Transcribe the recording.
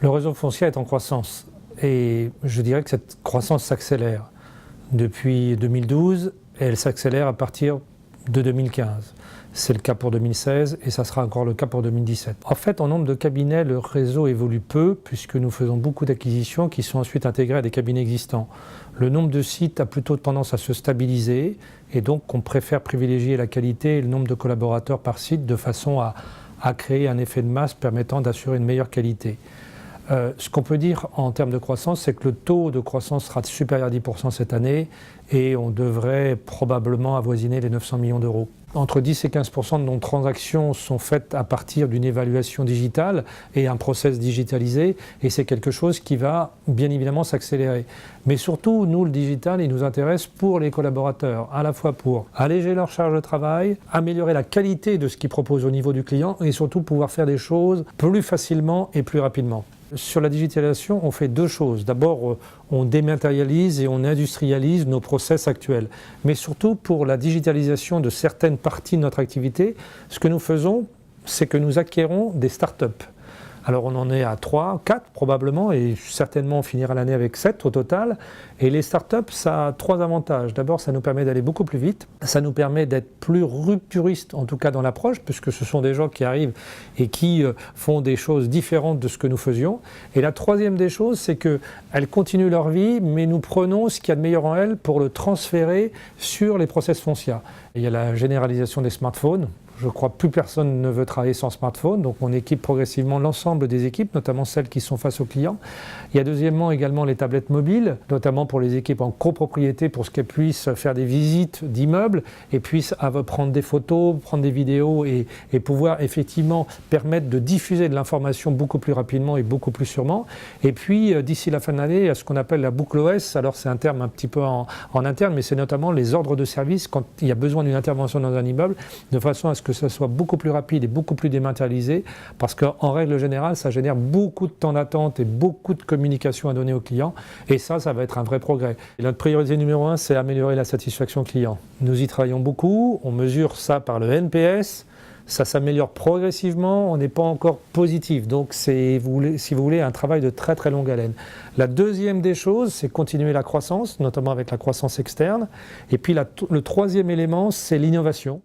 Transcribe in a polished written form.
Le réseau foncier est en croissance et je dirais que cette croissance s'accélère depuis 2012 et elle s'accélère à partir de 2015. C'est le cas pour 2016 et ça sera encore le cas pour 2017. En fait, en nombre de cabinets, le réseau évolue peu puisque nous faisons beaucoup d'acquisitions qui sont ensuite intégrées à des cabinets existants. Le nombre de sites a plutôt tendance à se stabiliser et donc on préfère privilégier la qualité et le nombre de collaborateurs par site de façon à créer un effet de masse permettant d'assurer une meilleure qualité. Ce qu'on peut dire en termes de croissance, c'est que le taux de croissance sera supérieur à 10% cette année et on devrait probablement avoisiner les 900 millions d'euros. Entre 10 et 15% de nos transactions sont faites à partir d'une évaluation digitale et un process digitalisé et c'est quelque chose qui va bien évidemment s'accélérer. Mais surtout, nous, le digital, il nous intéresse pour les collaborateurs, à la fois pour alléger leur charge de travail, améliorer la qualité de ce qu'ils proposent au niveau du client et surtout pouvoir faire des choses plus facilement et plus rapidement. Sur la digitalisation, on fait deux choses. D'abord, on dématérialise et on industrialise nos process actuels. Mais surtout, pour la digitalisation de certaines parties de notre activité, ce que nous faisons, c'est que nous acquérons des startups. Alors on en est à 3, 4 probablement, et certainement on finira l'année avec 7 au total. Et les startups, ça a 3 avantages. D'abord, ça nous permet d'aller beaucoup plus vite. Ça nous permet d'être plus rupturistes, en tout cas dans l'approche, puisque ce sont des gens qui arrivent et qui font des choses différentes de ce que nous faisions. Et la troisième des choses, c'est qu'elles continuent leur vie, mais nous prenons ce qu'il y a de meilleur en elles pour le transférer sur les process fonciers. Il y a la généralisation des smartphones. Je crois que plus personne ne veut travailler sans smartphone, donc on équipe progressivement l'ensemble des équipes, notamment celles qui sont face aux clients. Il y a deuxièmement également les tablettes mobiles, notamment pour les équipes en copropriété, pour ce qu'elles puissent faire des visites d'immeubles et puissent prendre des photos, prendre des vidéos et pouvoir effectivement permettre de diffuser de l'information beaucoup plus rapidement et beaucoup plus sûrement. Et puis d'ici la fin de l'année, il y a ce qu'on appelle la boucle OS. Alors c'est un terme un petit peu en interne, mais c'est notamment les ordres de service quand il y a besoin d'une intervention dans un immeuble, de façon à ce que ça soit beaucoup plus rapide et beaucoup plus dématérialisé, parce qu'en règle générale, ça génère beaucoup de temps d'attente et beaucoup de communication à donner aux clients, et ça va être un vrai progrès. Et notre priorité numéro 1, c'est améliorer la satisfaction client. Nous y travaillons beaucoup, on mesure ça par le NPS, ça s'améliore progressivement, on n'est pas encore positif, donc c'est, si vous voulez, un travail de très très longue haleine. La deuxième des choses, c'est continuer la croissance, notamment avec la croissance externe, et puis le troisième élément, c'est l'innovation.